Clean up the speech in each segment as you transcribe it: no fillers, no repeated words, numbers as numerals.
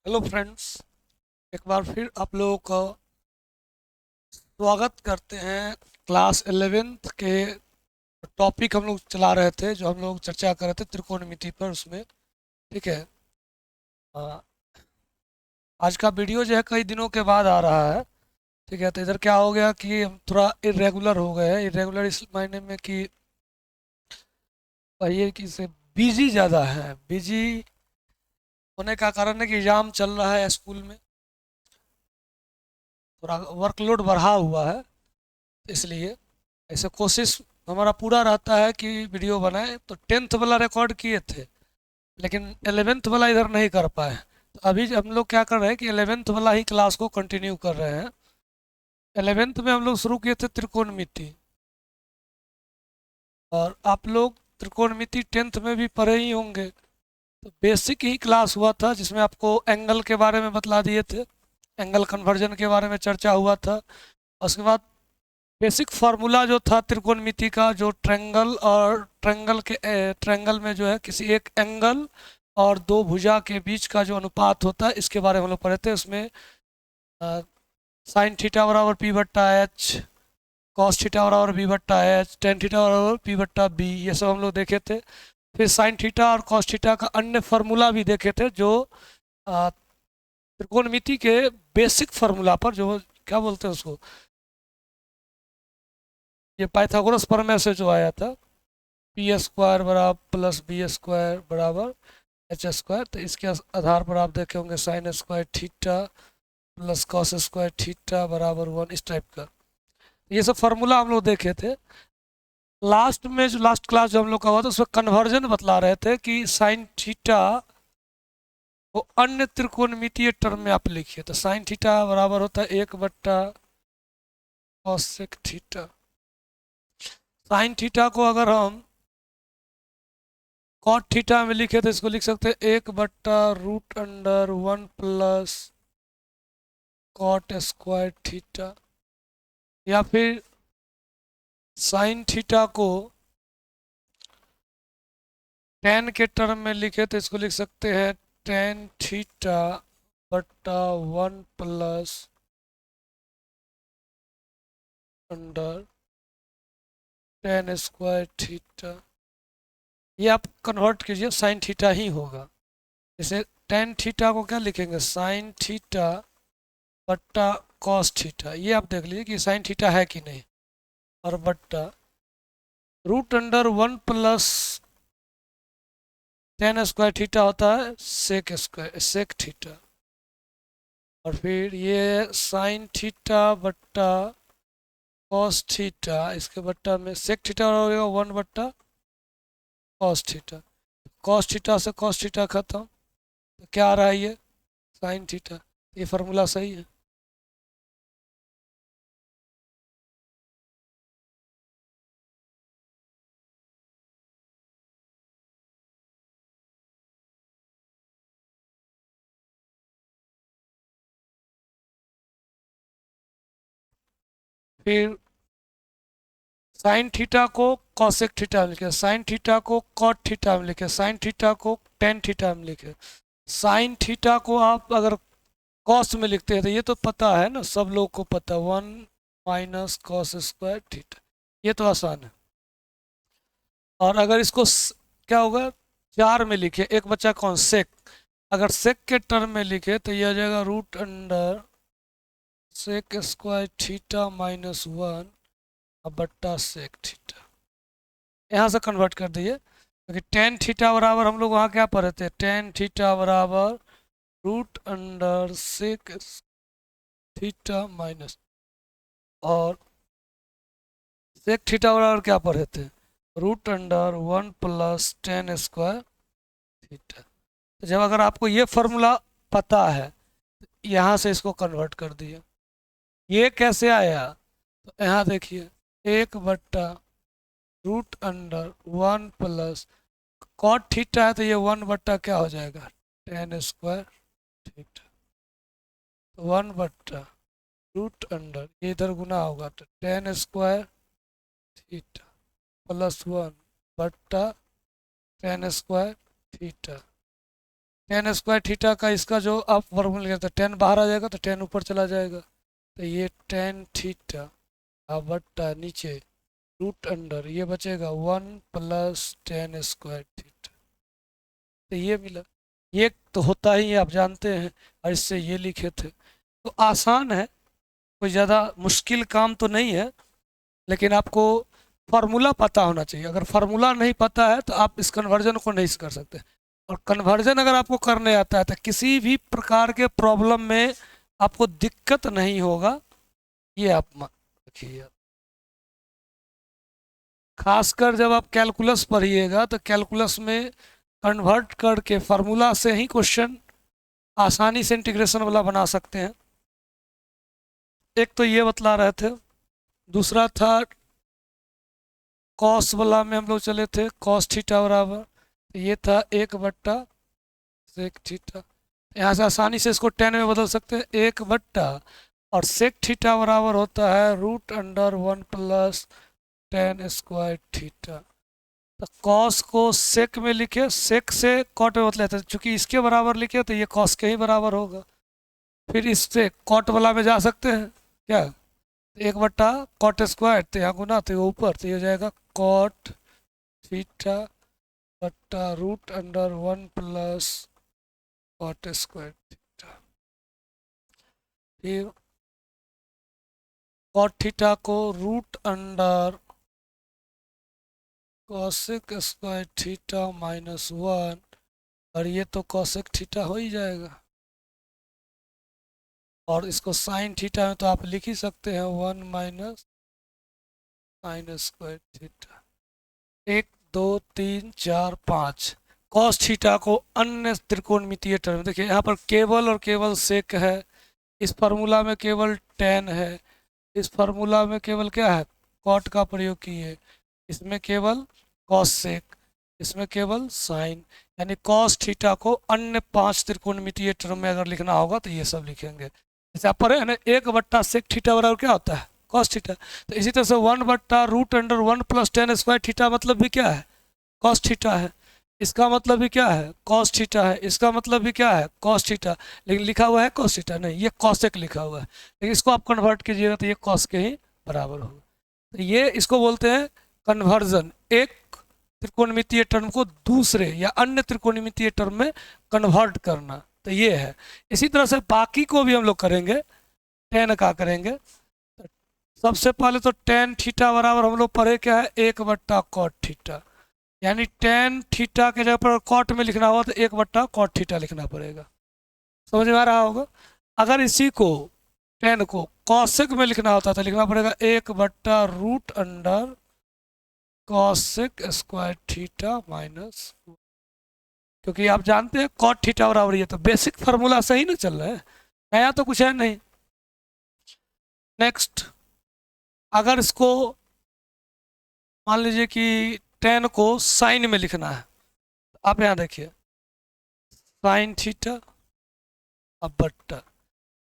Hello friends. एक बार फिर आप लोगों का स्वागत करते हैं। क्लास 11th के टॉपिक हम लोग चला रहे थे, जो हम लोग चर्चा कर रहे थे त्रिकोणमिति पर, उसमें। ठीक है। अ, आज का वीडियो जो है कई दिनों के बाद आ रहा है। ठीक है, तो इधर क्या हो गया कि हम थोड़ा इरेगुलर हो गए हैं। इरेगुलर इस मायने में कि ये कि से बिजी ज़्यादा है। बिजी होने का कारण है कि एग्ज़ाम चल रहा है स्कूल में, थोड़ा वर्कलोड बढ़ा हुआ है, इसलिए ऐसे कोशिश हमारा पूरा रहता है कि वीडियो बनाएं। तो 10th वाला रिकॉर्ड किए थे, लेकिन 11th वाला इधर नहीं कर पाए। तो अभी हम लोग क्या कर रहे हैं कि 11th वाला ही क्लास को कंटिन्यू कर रहे हैं। 11th में हम लोग शुरू किए थे त्रिकोणमिति, और आप लोग त्रिकोणमिति 10th में भी पढ़े ही होंगे। तो बेसिक ही क्लास हुआ था, जिसमें आपको एंगल के बारे में बतला दिए थे, एंगल कन्वर्जन के बारे में चर्चा हुआ था। उसके बाद बेसिक फार्मूला जो था त्रिकोणमिति का, जो ट्रायंगल और ट्रायंगल में जो है किसी एक एंगल और दो भुजा के बीच का जो अनुपात होता है, इसके बारे में हम लोग पढ़े थे। उसमें साइन थीटा बराबर पी बट्टा एच, कॉस थीटा बराबर बी बट्टा एच, टेन थीटा बराबर पी बट्टा बी, ये सब हम लोग देखे थे। फिर साइन थीटा और कॉस थीटा का अन्य फार्मूला भी देखे थे, जो अ, त्रिकोणमिति के बेसिक फार्मूला पर, जो क्या बोलते हैं उसको, ये पाइथागोरस प्रमेय से जो आया था, पी स्क्वायर बराबर प्लस बी स्क्वायर बराबर एच स्क्वायर। तो इसके आधार पर आप देखे होंगे sine square theta plus cos square theta बराबर वन, इस टाइप का। ये सब फार्मूला हम लोग देखे थे। लास्ट में जो लास्ट क्लास जो हम लोग का हुआ था, उसमें कन्वर्जन बतला रहे थे कि साइन थीटा को अन्य त्रिकोणमितीय टर्म में आप लिखिए। तो साइन थीटा बराबर होता है 1/cos थीटा। साइन थीटा को अगर हम कॉट थीटा में लिखे तो इसको लिख सकते हैं 1/√1 प्लस कॉट स्क्वायर थीटा। या फिर साइन थीटा को टेन के टर्म में लिखे तो इसको लिख सकते हैं टेन थीटा बट्टा 1 plus under ten square theta. ये आप कन्वर्ट कीजिए, साइन थीटा ही होगा। जैसे टेन थीटा को क्या लिखेंगे, साइन थीटा बट्टा कॉस थीटा। ये आप देख लीजिए कि साइन थीटा है कि नहीं, और बट्टा √1 प्लस टेन स्क्वायर थीटा होता है सेक स्क्वायर सेक थीटा। और फिर ये साइन थीटा बट्टा कॉस थीटा, इसके बट्टा में सेक थीटा हो गया 1/cos थीटा। कॉस थीटा से कॉस थीटा खत्म, तो क्या आ रहा है, ये साइन थीटा। ये फार्मूला सही है। फिर साइन थीटा को कॉसेक थीटा में लिखे, साइन थीटा को कॉट थीटा में लिखे, साइन थीटा को टेन थीटा में लिखे। साइन थीटा को आप अगर कॉस में लिखते हैं तो ये तो पता है ना, सब लोग को पता, 1 - cos² थीटा। ये तो आसान है। और अगर इसको क्या होगा, चार में लिखे, एक बच्चा कौन, सेक। अगर सेक के टर्म में लिखे तो ये आ जाएगा √sec² थीटा - 1 बट्टा सेक थीटा। यहाँ से कन्वर्ट कर दिए, क्योंकि टेन थीटा बराबर हम लोग वहाँ क्या पढ़े थे, टेन थीटा बराबर √सेक थीटा माइनस, और सेक थीटा बराबर क्या पढ़े थे, √1 प्लस टेन स्क्वायर थीटा। तो जब अगर आपको ये फॉर्मूला पता है, यहाँ से इसको कन्वर्ट कर दिए। ये कैसे आया, तो यहाँ देखिए, 1/√1 प्लस कॉट थीटा है, तो ये 1 बट्टा क्या हो जाएगा, टेन स्क्वायर थीटा। 1/√, ये इधर गुना होगा तो टेन स्क्वायर थीटा प्लस 1 बट्टा ten square theta. Ten square theta का इसका जो आप वर्गमूल लिया तो टेन बाहर आ जाएगा, तो टेन ऊपर चला जाएगा, तो ये टेन थीटा बट्टा नीचे रूट अंडर ये बचेगा 1 + tan² थीटा, तो ये मिला। ये तो होता ही है, आप जानते हैं, और इससे ये लिखे थे, तो आसान है, कोई ज़्यादा मुश्किल काम तो नहीं है, लेकिन आपको फार्मूला पता होना चाहिए। अगर फार्मूला नहीं पता है तो आप इस कन्वर्जन को नहीं कर सकते। और कन्वर्जन अगर आपको करने आता है तो किसी भी प्रकार के प्रॉब्लम में आपको दिक्कत नहीं होगा, ये आप रखिए। खासकर जब आप कैलकुलस पढ़िएगा तो कैलकुलस में कन्वर्ट करके फार्मूला से ही क्वेश्चन आसानी से इंटीग्रेशन वाला बना सकते हैं। एक तो ये बतला रहे थे, दूसरा था कॉस वाला में हम लोग चले थे, कॉस थीटा बराबर, तो ये था 1/sec थीटा। यहाँ से आसानी से इसको 10 में बदल सकते हैं, 1/, और सेक थीटा बराबर होता है √1 + tan² थीटा। तो कॉस को सेक में लिखे, सेक से कॉट में बदले थे, चूंकि इसके बराबर लिखे तो ये कॉस के ही बराबर होगा। फिर इससे कॉट वाला में जा सकते हैं क्या, 1/cot², तो यहाँ गुना तो ये ऊपर, तो ये हो जाएगा cot थीटा बट्टा √1 + cot² थीटा। फिर cot थीटा को √cosec² थीटा -1, और ये तो cosec थीटा हो ही जाएगा, और इसको साइन थीटा में तो आप लिख ही सकते हैं 1 - sin² थीटा। 1 2 3 4 5 कॉस थीटा को अन्य त्रिकोणमितीय टर्म, देखिए यहाँ पर केवल और केवल सेक है, इस फार्मूला में केवल टेन है, इस फार्मूला में केवल क्या है, कॉट का प्रयोग किए, इसमें केवल कॉस सेक, इसमें केवल साइन, यानी कॉस थीटा को अन्य 5 त्रिकोणमितीय टर्म में अगर लिखना होगा तो ये सब लिखेंगे। जैसे आप पढ़े हैं ना, 1/sec थीटा बराबर क्या होता है, कॉस थीटा। तो इसी तरह से 1/√1 + tan² थीटा मतलब भी क्या है, कॉस थीटा है। इसका मतलब भी क्या है, कॉस थीटा है। इसका मतलब भी क्या है, कॉस थीटा। लेकिन लिखा हुआ है कॉस थीटा नहीं, ये कॉसेक लिखा हुआ है, लेकिन इसको आप कन्वर्ट कीजिएगा तो ये कॉस के ही बराबर होगा। तो ये इसको बोलते हैं कन्वर्जन, एक त्रिकोणमितीय टर्म को दूसरे या अन्य त्रिकोणमितीय टर्म में कन्वर्ट करना, तो ये है। इसी तरह से बाकी को भी हम लोग करेंगे, टेन का करेंगे। सबसे पहले तो टेन थीटा बराबर हम लोग पढ़े क्या है, 1/cot थीटा, यानी टेन थीटा के जगह पर कॉट में लिखना होगा तो 1/cot थीटा लिखना पड़ेगा। समझ में आ रहा होगा। अगर इसी को टेन को कॉसेक में लिखना होता तो लिखना पड़ेगा 1/√cosec² थीटा माइनस, क्योंकि आप जानते हैं कॉट थीटा बराबर ये, तो बेसिक फार्मूला सही ना चल रहा है, नया तो कुछ है नहीं। नेक्स्ट, अगर इसको मान लीजिए कि टेन को साइन में लिखना है, आप यहाँ देखिए साइन थीटा अब बट्टा,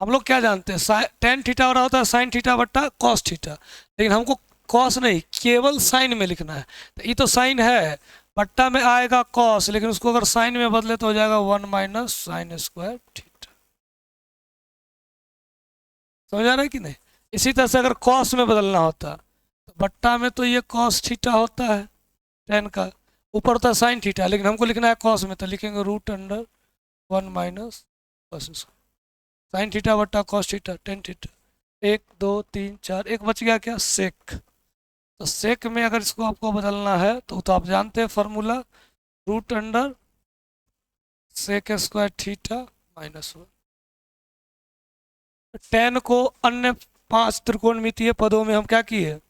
हम लोग क्या जानते हैं, टेन थीटा हो रहा होता है साइन थीटा बट्टा कॉस थीटा, लेकिन हमको कॉस नहीं केवल साइन में लिखना है। तो ये तो साइन है, बट्टा में आएगा कॉस, लेकिन उसको अगर साइन में बदले तो हो जाएगा 1 - sin² थीटा। समझ आ रहा है कि नहीं। इसी तरह से अगर कॉस में बदलना होता तो बट्टा में तो ये कॉस थीटा होता है टेन का, ऊपर होता है साइन थीटा, लेकिन हमको लिखना है कॉस में, तो लिखेंगे √1 - cos², साइन थीटा बट्टा कॉस थीटा टेन थीटा। 1 2 3 4, एक बच गया क्या, सेक। तो सेक में अगर इसको आपको बदलना है तो आप जानते हैं फार्मूला, √sec² थीटा -1। टेन को अन्य 5 त्रिकोणमितीय पदों में हम क्या किए,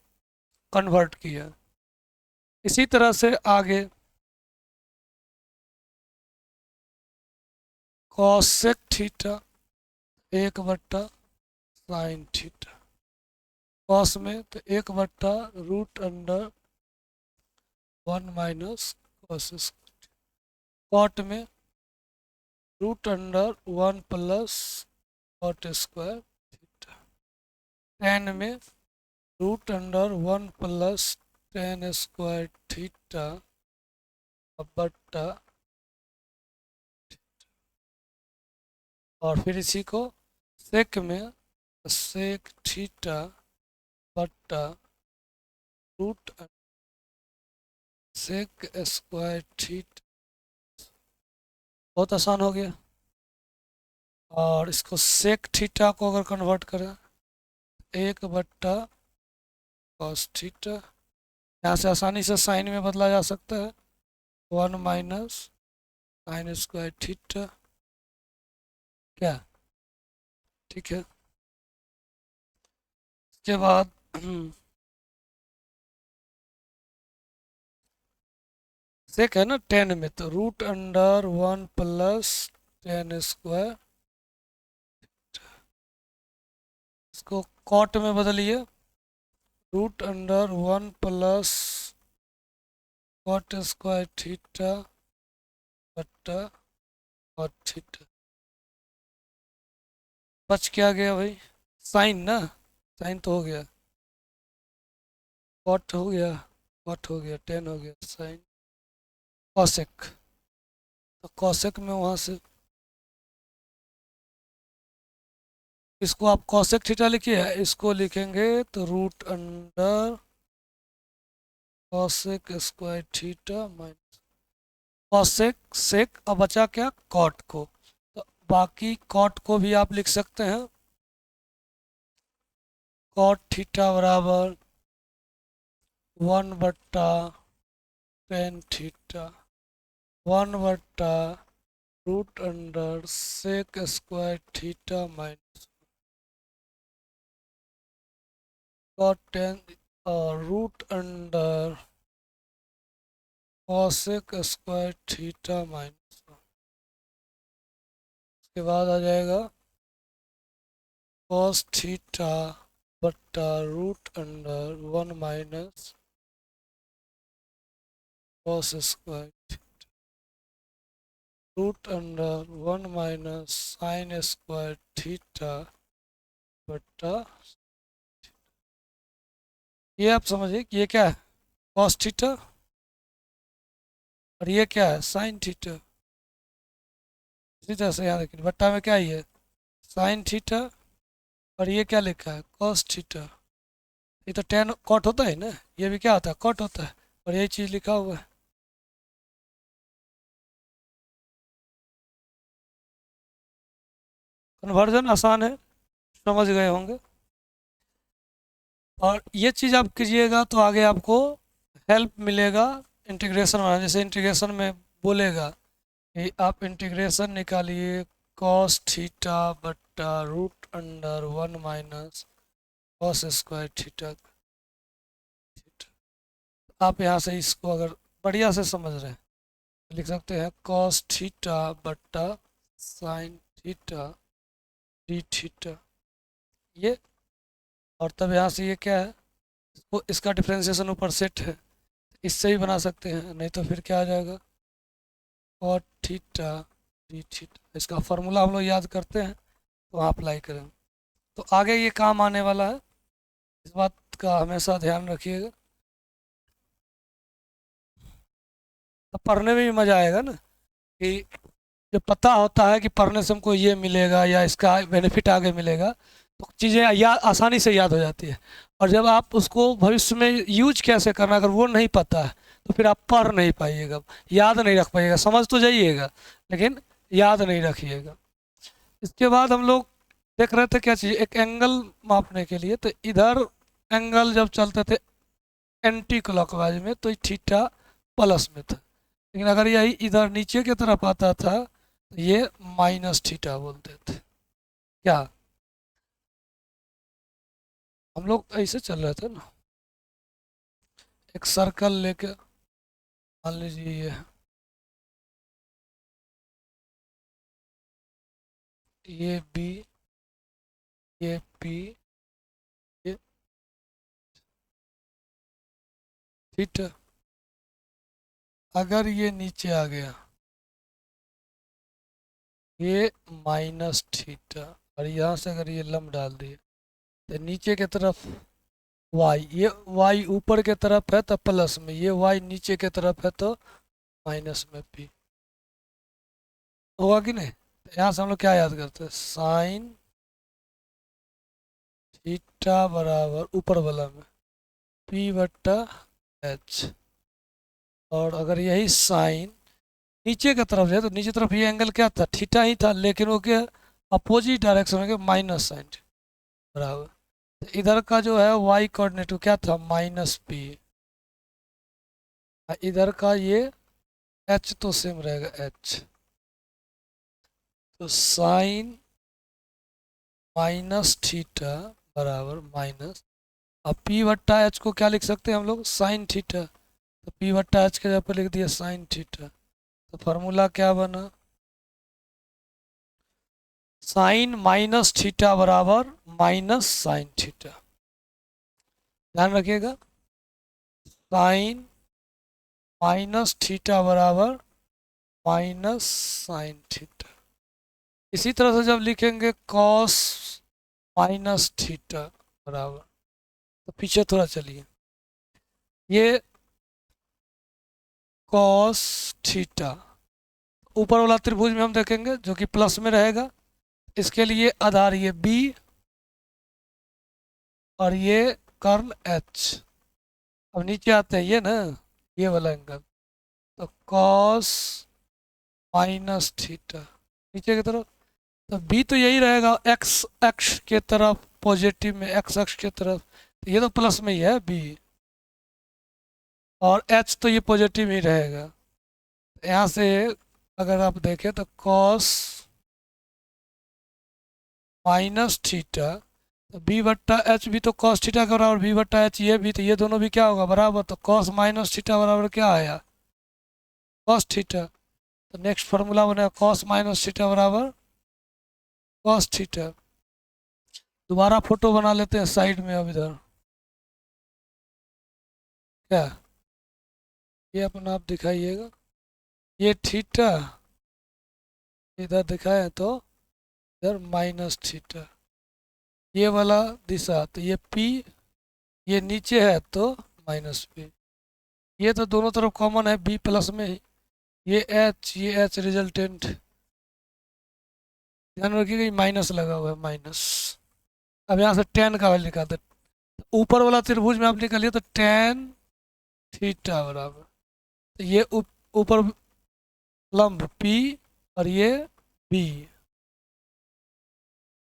कन्वर्ट किया। इसी तरह से आगे cosec theta 1/sin theta, cos में तो 1/√1 - cot में √1 + cot² थीटा, tan में √1 + tan² थीटा बट्टा। और फिर इसी को सेक में सेक थीटा बट्टा रूट सेक स्क्वायर थीटा, बहुत आसान हो गया। और इसको सेक थीटा को अगर कन्वर्ट करें 1/cos थीटा, यहाँ से आसानी से साइन में बदला जा सकता है 1 माइनस साइन स्क्वायर थीटा, क्या ठीक है। इसके बाद सेक है ना 10 में, तो √1 प्लस 10 स्क्वायर, इसको कॉट में बदलिए √1 प्लस कॉट स्क्वायर थीटा बट्टा कॉट थीटा। बच क्या गया भाई, साइन ना, साइन तो हो गया, कॉट हो गया, कॉट हो गया, 10 हो गया, साइन कॉसेक, तो कॉसेक में वहाँ से इसको आप कॉसेक थीटा लिखिए, इसको लिखेंगे तो √, cosec square theta minus cosec sec, अब बचा क्या कॉट को, तो बाकी कॉट को भी आप लिख सकते हैं कॉट थीटा बराबर 1/tan थीटा 1/√, sec square theta minus cot 10 और √, कॉसेक स्क्वायर थीटा माइनस, उसके बाद आ जाएगा कॉस थीटा बट्टा √1 minus cos square √1 minus sine square theta बट्टा, ये आप समझिए कि ये क्या है कॉस थीटा और ये क्या है साइन थीटा। इसी तरह से यहाँ देखिए बट्टा में क्या ही है साइन थीटा, और ये क्या लिखा है कॉस थीटा, ये तो टेन कॉट होता है ना, ये भी क्या होता है कॉट होता है, और यही चीज़ लिखा हुआ है। कन्वर्जन आसान है, समझ गए होंगे। और ये चीज़ आप कीजिएगा तो आगे आपको हेल्प मिलेगा इंटीग्रेशन वाला, जैसे इंटीग्रेशन में बोलेगा कि आप इंटीग्रेशन निकालिए कॉस थीटा बट्टा √1 माइनस कॉस स्क्वायर थीटा, आप यहाँ से इसको अगर बढ़िया से समझ रहे हैं तो लिख सकते हैं कॉस थीटा बट्टा साइन थीटा डी थीटा, ये, और तब यहाँ से ये क्या है इसको इसका डिफ्रेंसिएशन ऊपर सेट है, इससे ही बना सकते हैं, नहीं तो फिर क्या आ जाएगा कॉट थीटा डी थीटा, इसका फार्मूला हम लोग याद करते हैं तो वहाँ अप्लाई करें तो आगे ये काम आने वाला है, इस बात का हमेशा ध्यान रखिएगा, तो पढ़ने में भी मज़ा आएगा ना, कि जब पता होता है कि पढ़ने से हमको ये मिलेगा या इसका बेनिफिट आगे मिलेगा तो चीज़ें याद आसानी से याद हो जाती है। और जब आप उसको भविष्य में यूज कैसे करना अगर वो नहीं पता है तो फिर आप पढ़ नहीं पाइएगा, याद नहीं रख पाइएगा, समझ तो जाइएगा लेकिन याद नहीं रखिएगा। इसके बाद हम लोग देख रहे थे क्या चीज़, एक एंगल मापने के लिए, तो इधर एंगल जब चलते थे एंटी क्लॉकवाइज में तो थीटा प्लस में था, लेकिन अगर यही इधर नीचे की तरफ आता था तो ये माइनस थीटा बोलते थे। क्या हम लोग ऐसे चल रहे थे ना, एक सर्कल लेके मान लीजिए ये बी, ये पी, ये थीटा, अगर ये नीचे आ गया ये माइनस थीटा, और यहाँ से अगर ये लंब डाल दिए तो नीचे की तरफ वाई, ये वाई ऊपर की तरफ है तो प्लस में, ये वाई नीचे की तरफ है तो माइनस में पी, होगा कि नहीं। यहाँ से हम लोग क्या याद करते हैं, साइन थीटा बराबर ऊपर वाला में पी बट्टा एच, और अगर यही साइन नीचे की तरफ है तो नीचे तरफ ये एंगल क्या था, थीटा ही था, लेकिन वो क्या अपोजिट डायरेक्शन में माइनस साइन बराबर, तो इधर का जो है वाई कोऑर्डिनेट क्या था, माइनस पी, इधर का ये एच तो सेम रहेगा एच, तो साइन माइनस थीटा बराबर माइनस, अब पी बट्टा एच को क्या लिख सकते हैं हम लोग, साइन थीटा, तो पी बट्टा एच के जगह पर लिख दिया साइन थीटा, तो फार्मूला क्या बना, साइन माइनस थीटा बराबर माइनस साइन थीटा, ध्यान रखिएगा, साइन माइनस थीटा बराबर माइनस साइन थीटा। इसी तरह से जब लिखेंगे कॉस माइनस थीटा बराबर, तो पीछे थोड़ा चलिए, ये कॉस थीटा ऊपर वाला त्रिभुज में हम देखेंगे जो कि प्लस में रहेगा, इसके लिए आधार ये बी और ये कर्ल एच, अब नीचे आते हैं ये ना, ये वाला एंगल, तो कॉस माइनस थीटा नीचे की तरफ, तो बी तो यही रहेगा एक्स अक्ष के तरफ, पॉजिटिव में एक्स अक्ष के तरफ, तो ये तो प्लस में ही है बी, और एच तो ये पॉजिटिव ही रहेगा, यहाँ से अगर आप देखें तो कॉस माइनस थीटा, तो बी बट्टा एच भी तो कॉस थीटा के बराबर, बी बट्टा एच ये भी, तो ये दोनों भी क्या होगा बराबर, तो कॉस माइनस थीटा बराबर क्या आया, कॉस थीटा, तो नेक्स्ट फार्मूला बनेगा कॉस माइनस थीटा बराबर कॉस थीटा। दोबारा फोटो बना लेते हैं साइड में, अब इधर क्या, ये अपना आप दिखाइएगा, ये थीटा इधर दिखाए तो इधर माइनस थीटा, ये वाला दिशा तो ये पी, ये नीचे है तो माइनस पी, ये तो दोनों तरफ कॉमन है बी प्लस में ही, ये एच रिजल्टेंट, ध्यान रखिएगा माइनस लगा हुआ है माइनस। अब यहाँ से टेन का वैल्यू निकालते, ऊपर वाला त्रिभुज में आप निकालिए तो टेन थीटा बराबर, तो ये ऊपर लंब पी और ये बी,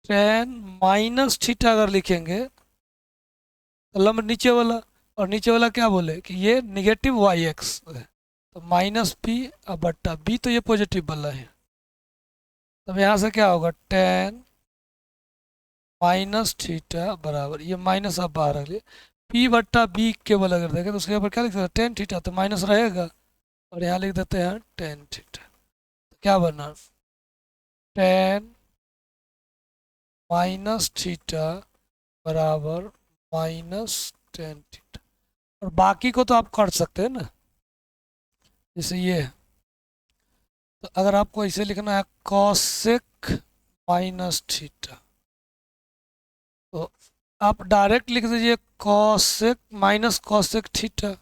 टेन माइनस थीटा अगर लिखेंगे तो लंब नीचे वाला, और नीचे वाला क्या बोले कि ये निगेटिव वाई एक्स है, तो माइनस पी और बट्टा बी, तो ये पॉजिटिव वाला है, तब यहाँ से क्या होगा, टेन माइनस थीटा बराबर, ये माइनस आप बाहर रख लिए, पी बट्टा बी केवल अगर देखें तो उसके ऊपर क्या लिख सकते हैं, टेन थीटा, तो माइनस रहेगा, और यहाँ लिख देते हैं टेन थीटा, तो क्या बना, टेन माइनस थीटा बराबर माइनस टेन थीटा, और बाकी को तो आप कर सकते हैं ना, जैसे ये, तो अगर आपको इसे लिखना है कॉसेक माइनस थीटा, तो आप डायरेक्ट लिख दीजिए कॉसेक माइनस कॉसेक थीटा,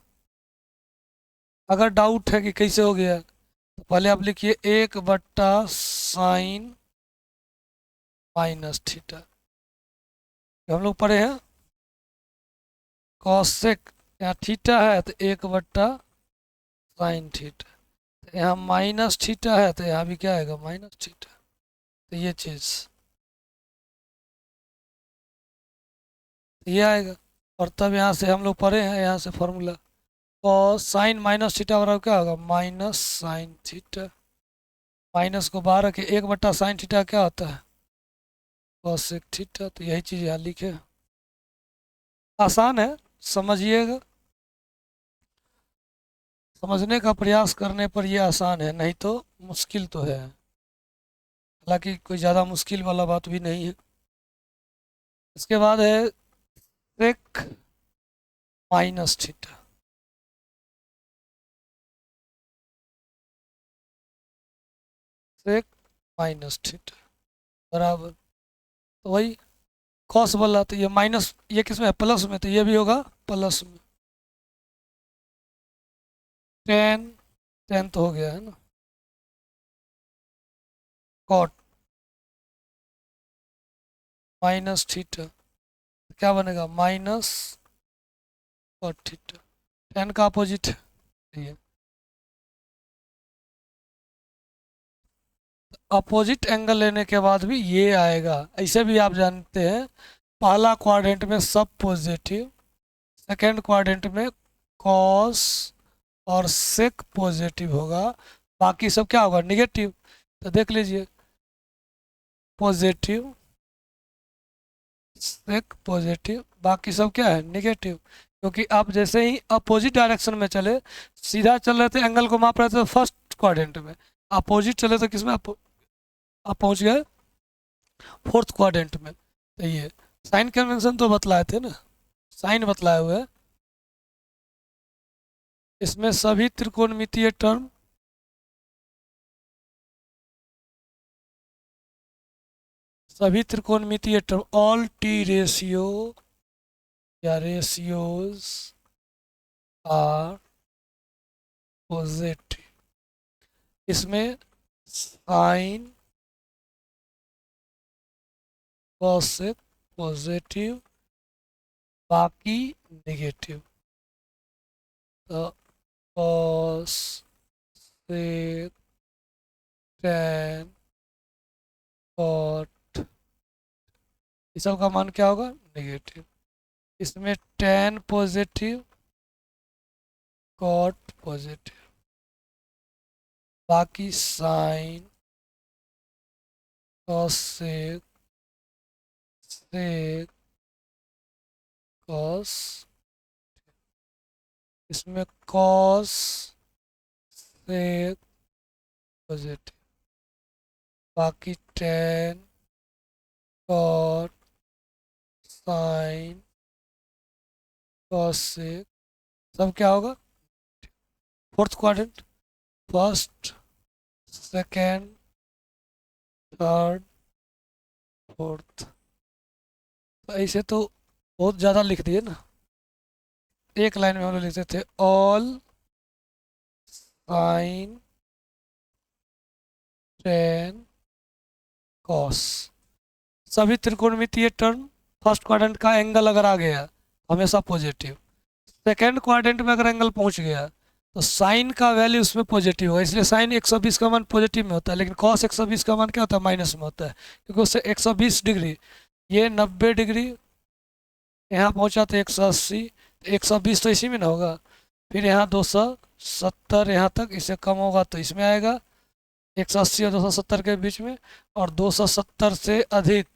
अगर डाउट है कि कैसे हो गया तो पहले आप लिखिए एक बट्टा साइन माइनस थीटा, हम लोग पढ़े हैं कॉसेक, यहाँ थीटा है तो एक बट्टा साइन थीटा, तो यहाँ माइनस थीटा है तो यहाँ भी क्या आएगा माइनस थीटा, तो ये चीज़ ये आएगा, और तब यहाँ से हम लोग पढ़े हैं यहाँ से formula, cos sine minus theta बराबर क्या होगा, माइनस साइन थीटा, माइनस को बाहर रखे, एक बट्टा साइन थीटा क्या होता है, कॉसेक थीटा, तो यही चीज़ यहाँ लिखे, आसान है, समझिएगा, समझने का प्रयास करने पर यह आसान है, नहीं तो मुश्किल तो है, हालांकि कोई ज़्यादा मुश्किल वाला बात भी नहीं है। इसके बाद है sec minus theta, sec minus theta बराबर, तो वही कॉस वाला, तो ये माइनस, ये किस में है प्लस में, तो ये भी होगा प्लस में, टेन टेन तो हो गया है ना, कॉट माइनस थीटा, क्या बनेगा माइनस कॉट थीटा, टेन का अपोजिट है ये। अपोजिट एंगल लेने के बाद भी ये आएगा। ऐसे भी आप जानते हैं पहला क्वाड्रेंट में सब पॉजिटिव, सेकंड क्वाड्रेंट में कॉस और सेक पॉजिटिव होगा, बाकी सब क्या होगा निगेटिव। तो देख लीजिए पॉजिटिव सेक पॉजिटिव, बाकी सब क्या है निगेटिव, क्योंकि आप जैसे ही अपोजिट डायरेक्शन में चले, सीधा चल रहे थे एंगल को माप रहे थे फर्स्ट क्वाड्रेंट में, अपोजिट चले तो किसमें आप पहुंच गए फोर्थ क्वाड्रेंट में। तो ये साइन कन्वेंशन तो बतलाए थे ना, साइन बतलाए हुए हैं। इसमें सभी त्रिकोणमितीय टर्म ऑल टी रेशियो या रेशियोज आर पॉजिटिव। इसमें साइन कॉसेक पॉजिटिव, बाकी नेगेटिव। तो कॉस सेक टेन कॉट, इस सब का मान क्या होगा नेगेटिव। इसमें टेन पॉजिटिव कॉट पॉजिटिव, बाकी साइन कॉसेक सेक कॉस। इसमें कॉस सेक पॉजिटिव, बाकी टेन कॉट साइन कॉसेक, सब क्या होगा fourth quadrant, first second third fourth. तो ऐसे तो बहुत ज़्यादा लिख दिए ना, एक लाइन में हम लोग लिखते थे ऑल साइन टेन कॉस। सभी त्रिकोणमितीय टर्म फर्स्ट क्वाड्रेंट का एंगल अगर आ गया हमेशा पॉजिटिव, सेकेंड क्वाड्रेंट में अगर एंगल पहुंच गया तो साइन का वैल्यू उसमें पॉजिटिव होगा, इसलिए साइन 120 का मान पॉजिटिव में होता है, लेकिन कॉस 120 का मान क्या होता है माइनस में होता है, क्योंकि उससे 120 डिग्री, ये 90 डिग्री यहाँ पहुंचा तो 180, 120 तो इसी में ना होगा, फिर यहाँ 270 यहाँ तक, इससे कम होगा तो इसमें आएगा 180 और 270 के बीच में, और 270 से अधिक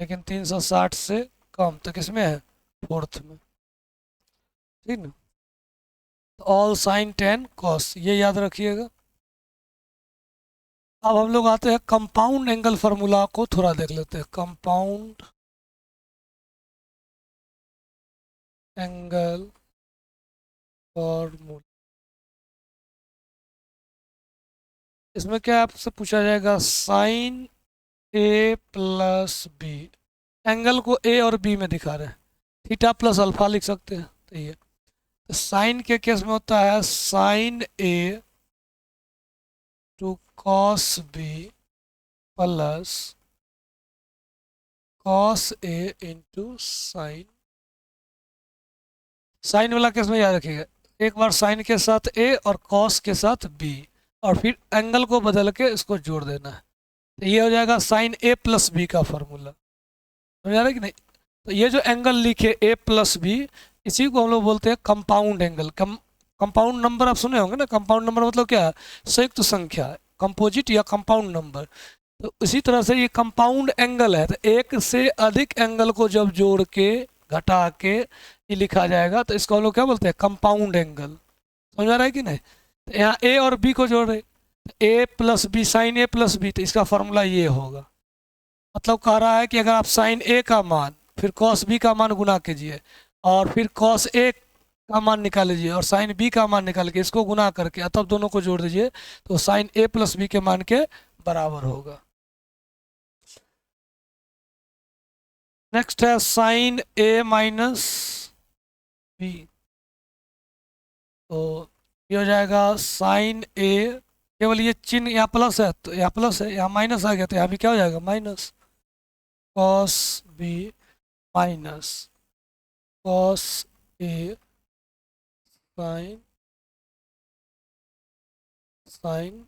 लेकिन 360 से कम तो किसमें है फोर्थ में, ठीक ना। ऑल साइन टेन कॉस ये याद रखिएगा। अब हम लोग आते हैं कंपाउंड एंगल फार्मूला को थोड़ा देख लेते हैं। कंपाउंड एंगल फार्मूला, इसमें क्या आपसे पूछा जाएगा sign A plus B, angle को ए और बी में दिखा रहे हैं, थीटा प्लस अल्फा लिख सकते हैं। तो ये साइन के केस में होता है sine A two cos B plus cos A into sine. Sine वाला केस में याद रखिएगा, एक बार साइन के साथ ए और कॉस के साथ बी, और फिर एंगल को बदल के इसको जोड़ देना है, तो ये हो जाएगा साइन ए प्लस बी का फॉर्मूला, समझ आ रहा है कि नहीं। तो ये जो एंगल लिखे ए प्लस बी, इसी को हम लोग बोलते हैं कंपाउंड एंगल। कंपाउंड नंबर आप सुने होंगे ना, कंपाउंड नंबर मतलब क्या है संयुक्त संख्या, कंपोजिट या कंपाउंड नंबर। तो इसी तरह से ये कंपाउंड एंगल है, तो एक से अधिक एंगल को जब जोड़ के घटा के ये लिखा जाएगा तो इसको हम लोग क्या बोलते हैं कंपाउंड एंगल, समझ आ रहा है कि नहीं। तो यहाँ ए और बी को जोड़ रहे, ए plus B sign A plus B, तो इसका फॉर्मूला ये होगा। मतलब कह रहा है कि अगर आप साइन ए का मान फिर कॉस बी का मान गुना कीजिए और फिर कॉस ए का मान निकाल लीजिए और साइन बी का मान निकाल के इसको गुना करके तब दोनों को जोड़ दीजिए, तो साइन ए प्लस बी के मान के बराबर होगा। नेक्स्ट है साइन ए माइनस बी, तो ये हो जाएगा साइन ए, केवल ये चिन्ह यहाँ प्लस है तो यहाँ प्लस है, यहाँ माइनस आ गया तो यहाँ भी क्या हो जाएगा minus, cos B minus cos A sine sine.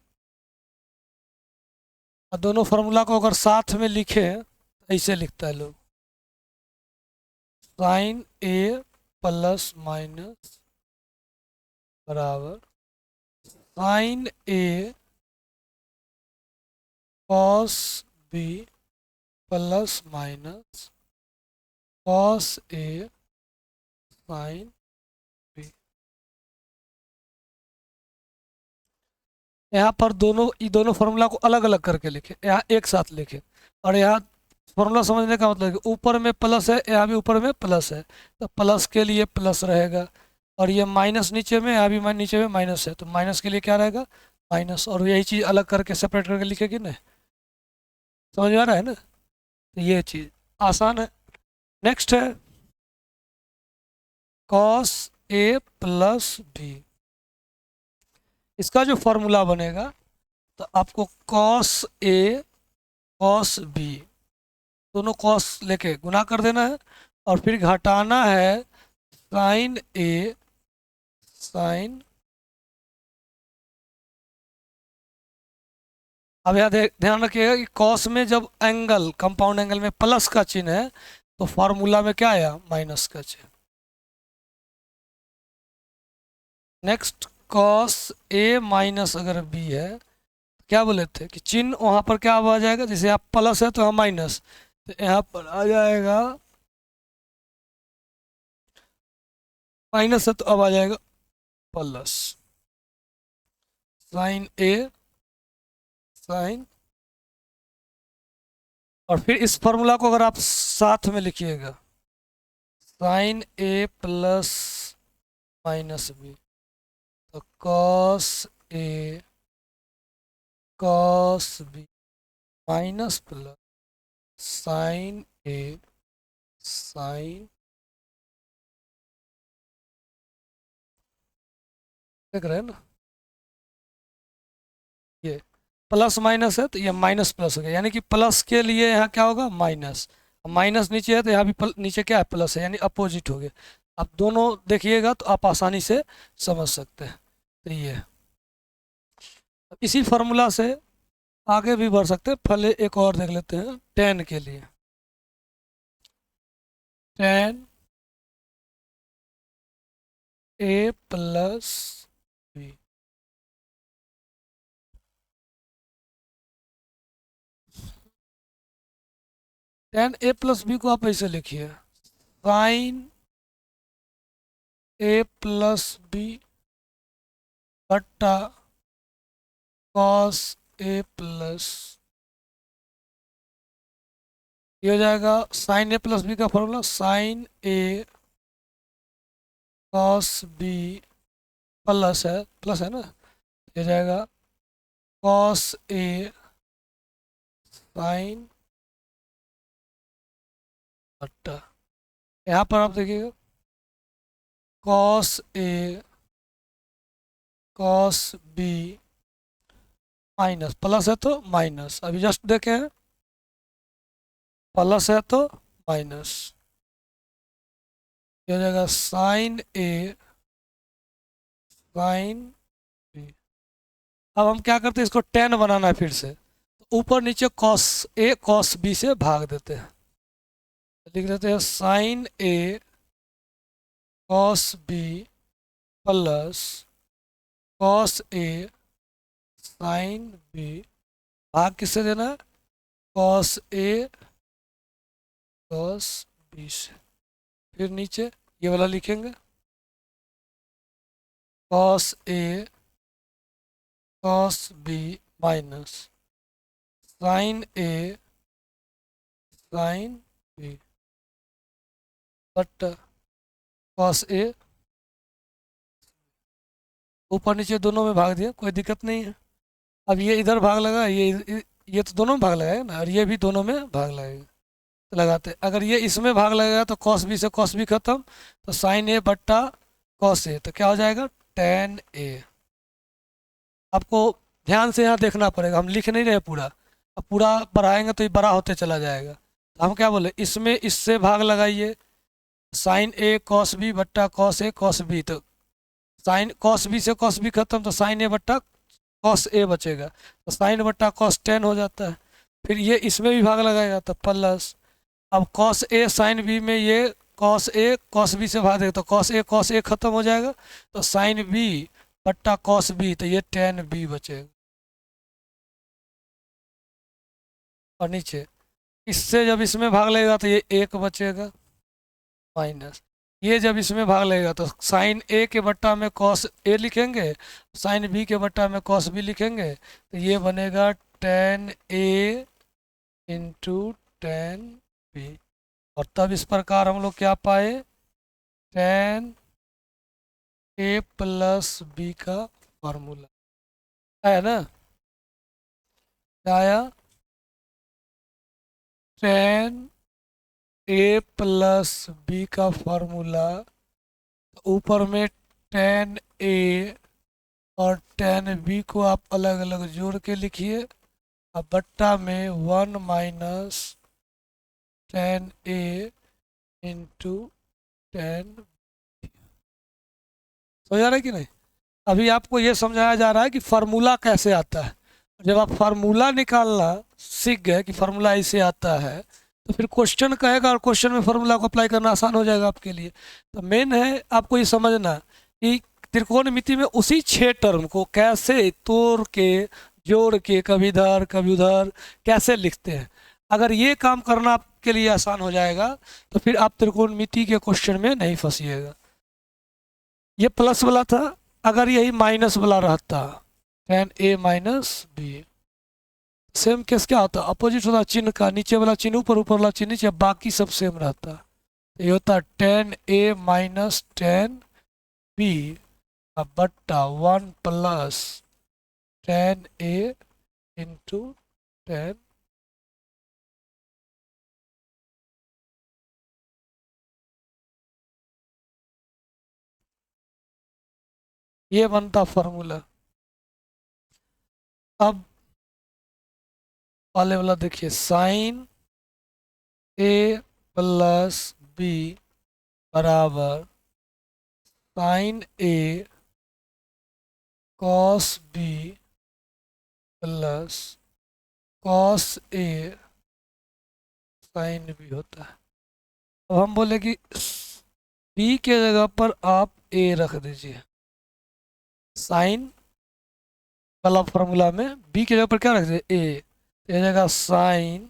और दोनों फार्मूला को अगर साथ में लिखे ऐसे लिखता है लोग, साइन ए प्लस माइनस बराबर sine A cos B plus minus cos A sine B. यहाँ पर दोनों फार्मूला को अलग अलग करके लिखे, यहाँ एक साथ लिखे। और यहाँ फार्मूला समझने का मतलब कि ऊपर में प्लस है, यहाँ भी ऊपर में प्लस है, तो प्लस के लिए प्लस रहेगा। और ये माइनस नीचे में, यहाँ भी नीचे में माइनस है, तो माइनस के लिए क्या रहेगा, माइनस। और यही चीज़ अलग करके सेपरेट करके लिखेगी ना, समझ में आ रहा है ना। तो ये चीज़ आसान है। नेक्स्ट है कॉस ए प्लस बी। इसका जो फॉर्मूला बनेगा, तो आपको कॉस ए कॉस बी दोनों कॉस लेके गुना कर देना है, और फिर घटाना है साइन ए साइन। अब यहाँ ध्यान रखिएगा कि कॉस में जब एंगल कंपाउंड एंगल में प्लस का चिन्ह है, तो फार्मूला में क्या आया, माइनस का चिन्ह। नेक्स्ट कॉस ए माइनस अगर बी है, क्या बोले थे कि चिन्ह वहाँ पर क्या आ जाएगा, जैसे आप प्लस है तो यहाँ माइनस, तो यहाँ पर आ जाएगा माइनस है तो अब आ जाएगा प्लस साइन ए साइन। और फिर इस फॉर्मूला को अगर आप साथ में लिखिएगा, sine A plus minus B, तो cos A cos B minus plus sine A sine. देख रहे हैं ना, ये प्लस माइनस है तो ये माइनस प्लस हो गया, यानी कि प्लस के लिए यहाँ क्या होगा, माइनस। माइनस नीचे है तो यहाँ भी नीचे क्या है, प्लस है, यानी अपोजिट हो गया। आप दोनों देखिएगा तो आप आसानी से समझ सकते हैं। तो ये इसी फार्मूला से आगे भी बढ़ सकते हैं। पहले एक और देख लेते हैं टेन के लिए। टेन ए प्लस बी, टेन ए प्लस बी को आप ऐसे लिखिए, साइन ए प्लस बी बट्टा कॉस ए प्लस, ये हो जाएगा साइन ए प्लस बी का formula, sign A cos B plus है ना, ये जाएगा कॉस ए साइन बट्टा, यहाँ पर आप देखिएगा cos A cos B minus, plus है तो माइनस, अभी जस्ट देखें प्लस है तो माइनस, ये हो जाएगा साइन ए साइन बी। अब हम क्या करते हैं, इसको टेन बनाना है फिर से, तो ऊपर नीचे कॉस ए कॉस बी से भाग देते हैं, लिख देते हैं sign A cos B plus cos A sine B, भाग किससे देना है, कॉस ए कॉस बी से। फिर नीचे ये वाला लिखेंगे, cos A cos B minus sine A sine B but cos A, ऊपर नीचे दोनों में भाग दिया, कोई दिक्कत नहीं है। अब ये इधर भाग लगा, ये तो दोनों में भाग लगाएगा ना, और ये भी दोनों में भाग लगेगा, तो लगाते अगर ये इसमें भाग लगेगा तो कॉस बी से कॉस बी खत्म, तो साइन ए बट्टा कॉस ए, तो क्या हो जाएगा टेन ए। आपको ध्यान से यहाँ देखना पड़ेगा, हम लिख नहीं रहे पूरा, अब पूरा बढ़ाएंगे तो ये बड़ा होते चला जाएगा, हम क्या बोले, इसमें इससे भाग लगाइए, साइन ए कॉस बी बट्टा कॉस ए कॉस बी, तो साइन कॉस बी से कॉस बी खत्म, तो साइन ए बट्टा कॉस ए बचेगा, तो साइन बट्टा कॉस 10 हो जाता है। फिर ये इसमें भी भाग लगाएगा तो प्लस, अब कॉस ए साइन बी में ये कॉस ए कॉस बी से भाग देगा तो कॉस ए खत्म हो जाएगा, तो साइन बी बट्टा कॉस बी, तो ये 10 बी बचेगा। और नीचे इससे जब इसमें भाग लगेगा तो ये 1 बचेगा, माइनस ये जब इसमें भाग लगेगा तो साइन ए के बट्टा में कॉस ए लिखेंगे, साइन बी के बट्टा में कॉस बी लिखेंगे, तो ये बनेगा 10 a इंटू 10 b। और तब इस प्रकार हम लोग क्या पाए, 10 a प्लस बी का फॉर्मूला है ना, क्या आया, 10 a प्लस बी का फॉर्मूला, ऊपर में 10 a और 10 b को आप अलग अलग जोड़ के लिखिए, अब बट्टा में 1 माइनस 10 a इंटू 10। समझ आ रहा है कि नहीं? अभी आपको ये समझाया जा रहा है कि फार्मूला कैसे आता है। जब आप फार्मूला निकालना सीख गए कि फार्मूला ऐसे आता है, तो फिर क्वेश्चन कहेगा और क्वेश्चन में फार्मूला को अप्लाई करना आसान हो जाएगा आपके लिए। तो मेन है आपको ये समझना कि त्रिकोणमिति में उसी 6 टर्म को कैसे तोड़ के जोड़ के कभी इधर कभी उधर कैसे लिखते हैं। अगर ये काम करना आपके लिए आसान हो जाएगा तो फिर आप त्रिकोणमिति के क्वेश्चन में नहीं फंसिएगा। ये प्लस वाला था, अगर यही माइनस वाला रहता 10 a minus B, same case क्या होता, अपोजिट होता चिन्ह का, नीचे वाला चिन्ह ऊपर, ऊपर वाला चिन्ह नीचे, बाकी सब सेम रहता। ये होता 10 a माइनस 10 b बट्टा 1 प्लस 10 a इंटू 10। ये बनता फॉर्मूला। अब वाले वाला देखिए, साइन ए प्लस बी बराबर sine A cos B plus cos A sine B होता है। अब हम बोले कि बी के जगह पर आप ए रख दीजिए, साइन वाला फॉर्मूला में बी की जगह पर क्या रख दीजिए, ए जगह साइन,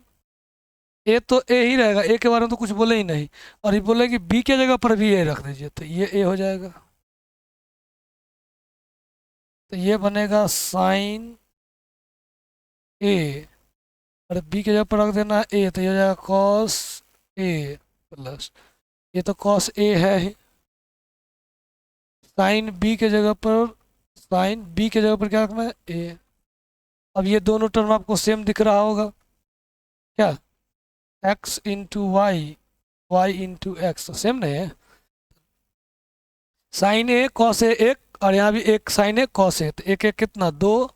ए तो ए ही रहेगा, ए के बारे में तो कुछ बोले ही नहीं, और ये बोले कि बी के जगह पर भी ए रख दीजिए, तो ये ए हो जाएगा। तो ये बनेगा साइन ए, और बी के जगह पर रख देना ए, तो ये हो जाएगा कॉस ए प्लस, ये तो कॉस ए है ही, साइन बी के जगह पर, साइन बी के जगह पर क्या रखना है, ए। अब ये दोनों टर्म आपको सेम दिख रहा होगा, क्या, x into y into x, same नहीं है, साइन ए कॉस ए एक, और यहाँ भी एक साइन ए कॉस ए, तो एक एक कितना 2,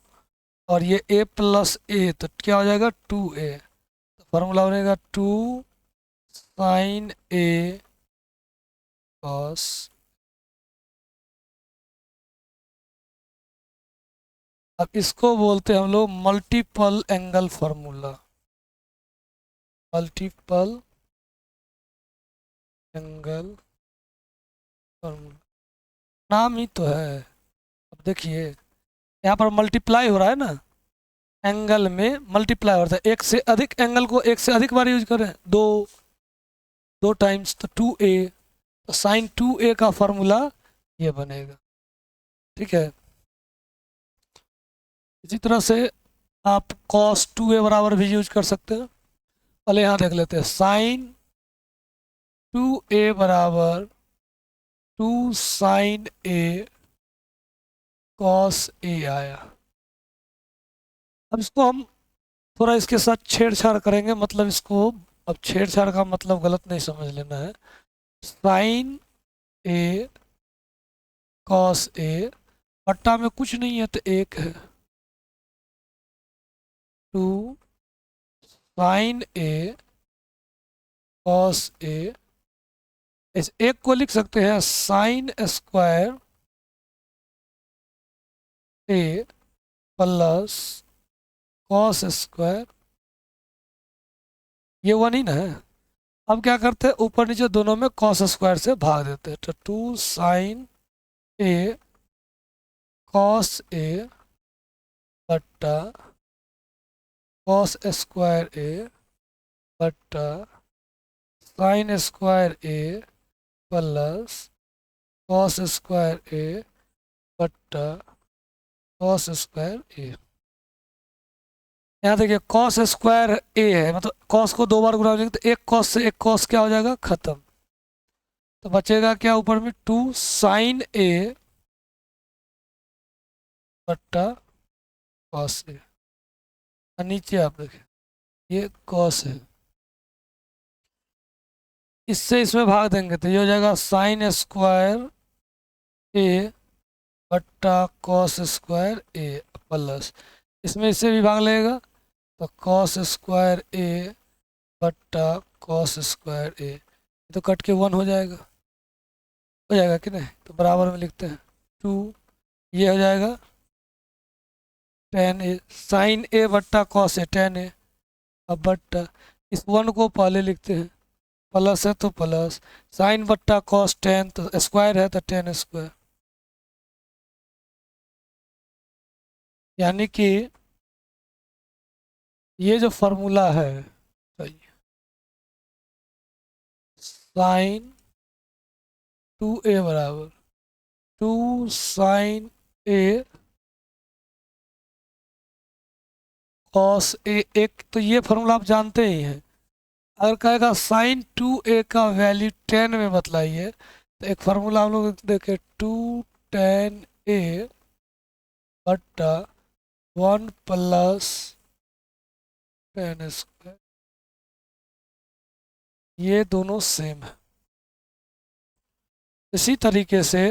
और ये ए प्लस ए, तो क्या हो जाएगा 2a, तो फॉर्मूला बनेगा 2 साइन ए कॉस। अब इसको बोलते हैं हम लोग multiple angle formula, multiple angle formula, नाम ही तो है। अब देखिए यहाँ पर मल्टीप्लाई हो रहा है ना, एंगल में मल्टीप्लाई हो रहा है, एक से अधिक एंगल को एक से अधिक बार यूज करें, दो टाइम्स, तो 2a, तो साइन 2a का फॉर्मूला ये बनेगा। ठीक है, इसी तरह से आप cos 2a बराबर भी यूज कर सकते हैं। पहले यहाँ देख लेते हैं, साइन 2a बराबर 2 साइन a cos a आया। अब इसको हम थोड़ा इसके साथ छेड़छाड़ करेंगे, मतलब इसको, अब छेड़छाड़ का मतलब गलत नहीं समझ लेना है, साइन ए कॉस ए बट्टा में कुछ नहीं है तो 1 है, 2 साइन ए कॉस ए, इस एक को लिख सकते हैं साइन स्क्वायर ए प्लस कॉस स्क्वायर, ये वन ही ना है। अब क्या करते हैं, ऊपर नीचे दोनों में कॉस स्क्वायर से भाग देते हैं, तो 2 साइन ए कॉस ए बट्टा कॉस स्क्वायर ए बट्टा साइन स्क्वायर ए प्लस कॉस स्क्वायर ए बट्टा कॉस स्क्वायर ए। यहाँ देखिए कॉस स्क्वायर ए है, मतलब कॉस को दो बार गुणा करेंगे तो एक कॉस से एक कॉस क्या हो जाएगा, खत्म। तो बचेगा क्या ऊपर में, 2 साइन ए बट्टा कॉस ए, और नीचे आप देखें ये कॉस है, इससे इसमें भाग देंगे तो ये हो जाएगा साइन स्क्वायर ए बट्टा कॉस स्क्वायर ए प्लस, इसमें इससे भी भाग लगेगा तो कॉस स्क्वायर ए बट्टा कॉस स्क्वायर ए, तो कट के 1 हो जाएगा कि नहीं, तो बराबर में लिखते हैं 2, ये हो जाएगा tan ए साइन ए बट्टा कॉस ए tan ए, अब बट्टा इस 1 को पहले लिखते हैं, प्लस है तो प्लस साइन बट्टा कॉस tan, तो स्क्वायर है तो tan स्क्वायर, यानी कि ये जो फॉर्मूला है साइन 2a बराबर 2 साइन ए कॉस ए, एक तो ये फॉर्मूला आप जानते ही हैं। अगर कहेगा साइन 2a का वैल्यू 10 में बतलाइए तो एक फार्मूला हम लोग देखें 2 tan a बट्टा 1 प्लस tan स्क्वायर, ये दोनों सेम है। इसी तरीके से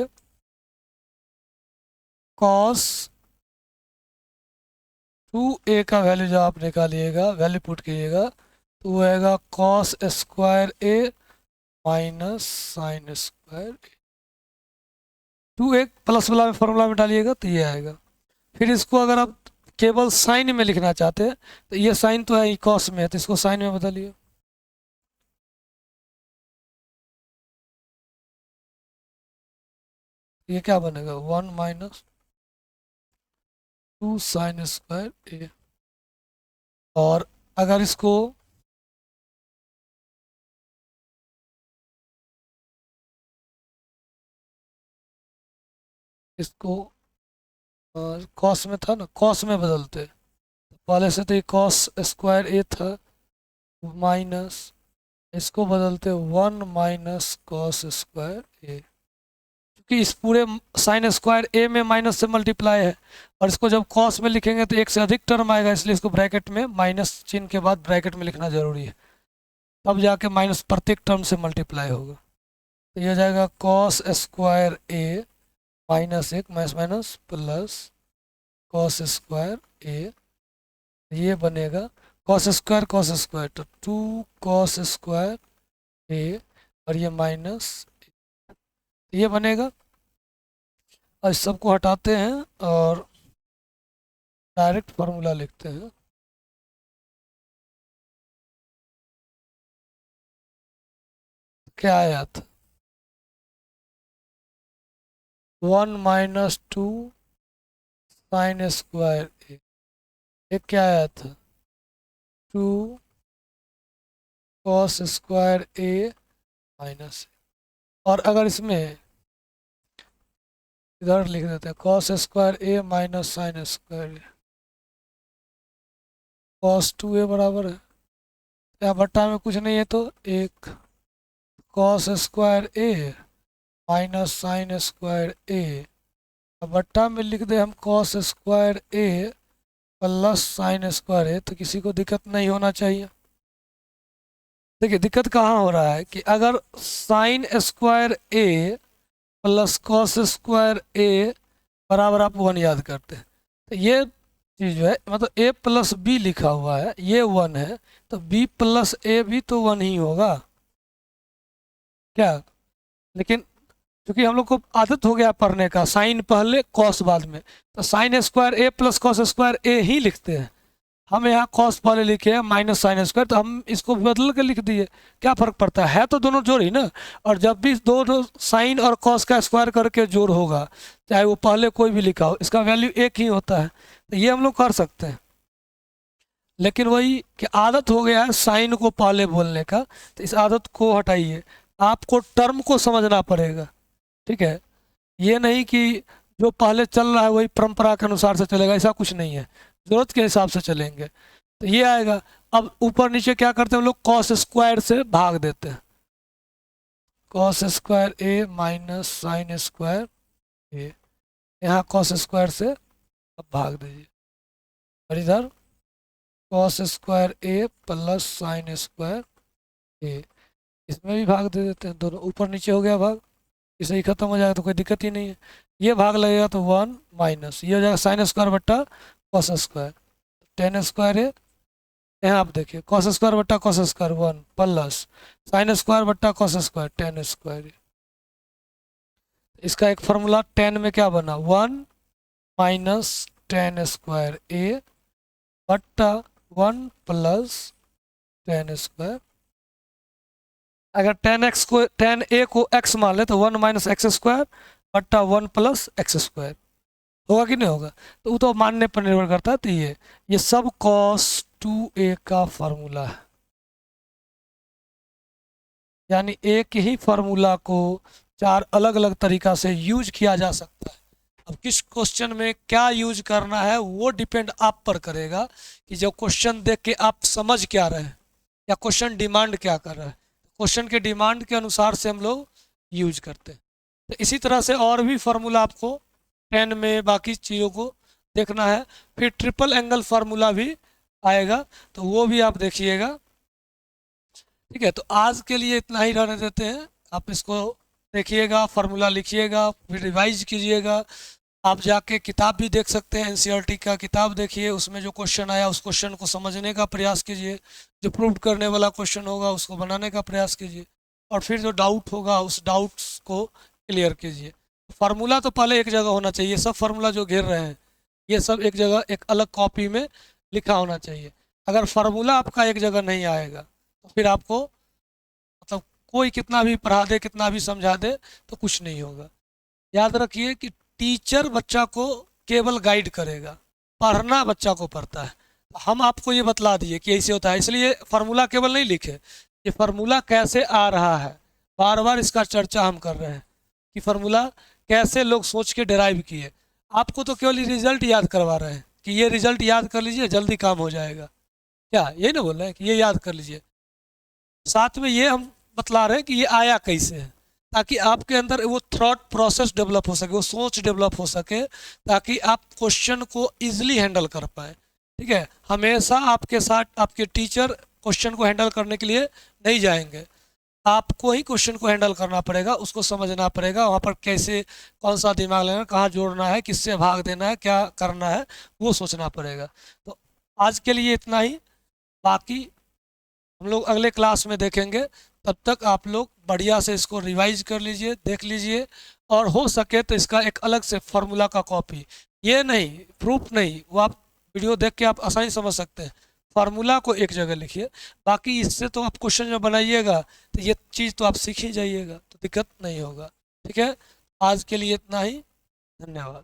कॉस 2a का वैल्यू जो आप निकालिएगा, वैल्यू पुट कीजिएगा तो वो आएगा cos square A minus sine square A, 2a plus वाला में फॉर्मूला में डालिएगा तो ये आएगा। फिर इसको अगर आप केवल साइन में लिखना चाहते हैं तो ये साइन तो है कॉस में है, तो इसको साइन में बदलिए, ये क्या बनेगा 1 माइनस 2 साइन स्क्वायर ए। और अगर इसको कॉस में था ना, कॉस में बदलते पहले से, तो ये कॉस स्क्वायर ए था माइनस, इसको बदलते 1 माइनस कॉस स्क्वायर ए, क्योंकि इस पूरे साइन स्क्वायर ए में माइनस से मल्टीप्लाई है, और इसको जब कॉस में लिखेंगे तो एक से अधिक टर्म आएगा, इसलिए इसको ब्रैकेट में माइनस चिन्ह के बाद ब्रैकेट में लिखना जरूरी है, तब जाके माइनस प्रत्येक टर्म से मल्टीप्लाई होगा। तो ये हो जाएगा cos square A minus 1 minus minus plus cos square A, ये बनेगा कॉस स्क्वायर तो 2 कॉस स्क्वायर ए, और ये माइनस ये बनेगा। और इस सबको हटाते हैं और डायरेक्ट फार्मूला लिखते हैं, क्या आया था 1 माइनस 2 साइन स्क्वायर ए, एक क्या आया था 2 कॉस स्क्वायर ए माइनस, और अगर इसमें इधर लिख देते हैं cos square A minus sine square A, cos 2a बराबर है, या बट्टा में कुछ नहीं है तो एक cos square A minus sine square ए, बट्टा में लिख दे हम कॉस स्क्वायर ए प्लस साइन स्क्वायर ए, तो किसी को दिक्कत नहीं होना चाहिए। देखिए दिक्कत कहाँ हो रहा है कि अगर साइन स्क्वायर ए प्लस कॉस स्क्वायर ए बराबर आप 1 याद करते हैं, तो ये चीज़ जो है मतलब ए प्लस बी लिखा हुआ है ये 1 है, तो बी प्लस ए भी तो 1 ही होगा, क्या, लेकिन क्योंकि हम लोग को आदत हो गया पढ़ने का, साइन पहले कॉस बाद में, तो साइन स्क्वायर ए प्लस कॉस स्क्वायर ए ही लिखते हैं। हम यहाँ कॉस पहले लिखे हैं माइनस साइन स्क्वायर, तो हम इसको बदल के लिख दिए, क्या फ़र्क पड़ता है तो दोनों जोड़ ही ना। और जब भी दोनों साइन और कॉस का स्क्वायर करके जोड़ होगा, चाहे वो पहले कोई भी लिखा हो, इसका वैल्यू एक ही होता है, तो ये हम लोग कर सकते हैं। लेकिन वही कि आदत हो गया है साइन को पहले बोलने का, तो इस आदत को हटाइए, आपको टर्म को समझना पड़ेगा, ठीक है। ये नहीं कि जो पहले चल रहा है वही परंपरा के अनुसार से चलेगा, ऐसा कुछ नहीं है, जरूरत के हिसाब से चलेंगे तो ये आएगा। अब ऊपर नीचे क्या करते हैं हम लोग, कॉस स्क्वायर से भाग देते हैं, cos square A minus sine square ए, यहाँ कॉस स्क्वायर से अब भाग दीजिए, और इधर कॉस स्क्वायर ए प्लस साइन स्क्वायर ए, इसमें भी भाग दे देते हैं, दोनों ऊपर नीचे हो गया भाग, इसे ही खत्म हो जाएगा तो कोई दिक्कत ही नहीं है। ये भाग लगेगा तो 1 माइनस ये हो जाएगा साइन स्क्वायर बट्टा कॉस स्क्वायर, टेन स्क्वायर है, यहाँ आप देखिए कॉस स्क्वायर बट्टा cos square 1 plus sine square बट्टा कॉस स्क्वायर टेन स्क्वायर। इसका एक फार्मूला टेन में क्या बना, 1 माइनस टेन स्क्वायर ए बट्टा 1 प्लस टेन स्क्वायर। अगर टेन एक्स को टेन ए को एक्स मान ले तो 1 माइनस एक्स स्क्वायर बट्टा 1 प्लस एक्स स्क्वायर, होगा कि नहीं होगा, तो वो तो मानने पर निर्भर करता है। तो ये सब cos 2a का फार्मूला है, यानी एक ही फार्मूला को चार अलग अलग तरीका से यूज किया जा सकता है। अब किस क्वेश्चन में क्या यूज करना है वो डिपेंड आप पर करेगा कि जब क्वेश्चन देख के आप समझ क्या रहे हैं या क्वेश्चन डिमांड क्या कर रहा है, क्वेश्चन के डिमांड के अनुसार से हम लोग यूज करते हैं। तो इसी तरह से और भी फार्मूला आपको 10 में बाकी चीज़ों को देखना है। फिर ट्रिपल एंगल फार्मूला भी आएगा, तो वो भी आप देखिएगा, ठीक है। तो आज के लिए इतना ही रहने देते हैं, आप इसको देखिएगा, फार्मूला लिखिएगा, फिर रिवाइज कीजिएगा। आप जाके किताब भी देख सकते हैं, एनसीईआरटी का किताब देखिए, उसमें जो क्वेश्चन आया उस क्वेश्चन को समझने का प्रयास कीजिए, जो प्रूव करने वाला क्वेश्चन होगा उसको बनाने का प्रयास कीजिए, और फिर जो डाउट होगा उस डाउट्स को क्लियर कीजिए। फार्मूला तो पहले एक जगह होना चाहिए, सब फार्मूला जो घेर रहे हैं ये सब एक जगह एक अलग कॉपी में लिखा होना चाहिए। अगर फार्मूला आपका एक जगह नहीं आएगा तो फिर आपको मतलब कोई कितना भी पढ़ा दे कितना भी समझा दे तो कुछ नहीं होगा। याद रखिए कि टीचर बच्चा को केवल गाइड करेगा, पढ़ना बच्चा को पड़ता है। हम आपको ये बतला दिए कि ऐसे होता है, इसलिए फार्मूला केवल नहीं लिखे, ये फार्मूला कैसे आ रहा है बार बार इसका चर्चा हम कर रहे हैं कि फार्मूला कैसे लोग सोच के डिराइव किए। आपको तो केवल रिजल्ट याद करवा रहे हैं कि ये रिजल्ट याद कर लीजिए जल्दी काम हो जाएगा, क्या यही ना बोल रहे हैं कि ये याद कर लीजिए। साथ में ये हम बतला रहे हैं कि ये आया कैसे है, ताकि आपके अंदर वो थॉट प्रोसेस डेवलप हो सके, वो सोच डेवलप हो सके, ताकि आप क्वेश्चन को ईजिली हैंडल कर पाए। ठीक है, हमेशा आपके साथ आपके टीचर क्वेश्चन को हैंडल करने के लिए नहीं जाएंगे, आपको ही क्वेश्चन को हैंडल करना पड़ेगा, उसको समझना पड़ेगा, वहाँ पर कैसे कौन सा दिमाग लेना, कहाँ जोड़ना है, किससे भाग देना है, क्या करना है, वो सोचना पड़ेगा। तो आज के लिए इतना ही, बाकी हम लोग अगले क्लास में देखेंगे। तब तक आप लोग बढ़िया से इसको रिवाइज कर लीजिए, देख लीजिए, और हो सके तो इसका एक अलग से फार्मूला का कॉपी, ये नहीं प्रूफ नहीं, वो आप वीडियो देख के आप आसानी समझ सकते हैं, फार्मूला को एक जगह लिखिए। बाकी इससे तो आप क्वेश्चन जब बनाइएगा तो ये चीज़ तो आप सीख ही जाइएगा, तो दिक्कत नहीं होगा। ठीक है, आज के लिए इतना ही, धन्यवाद।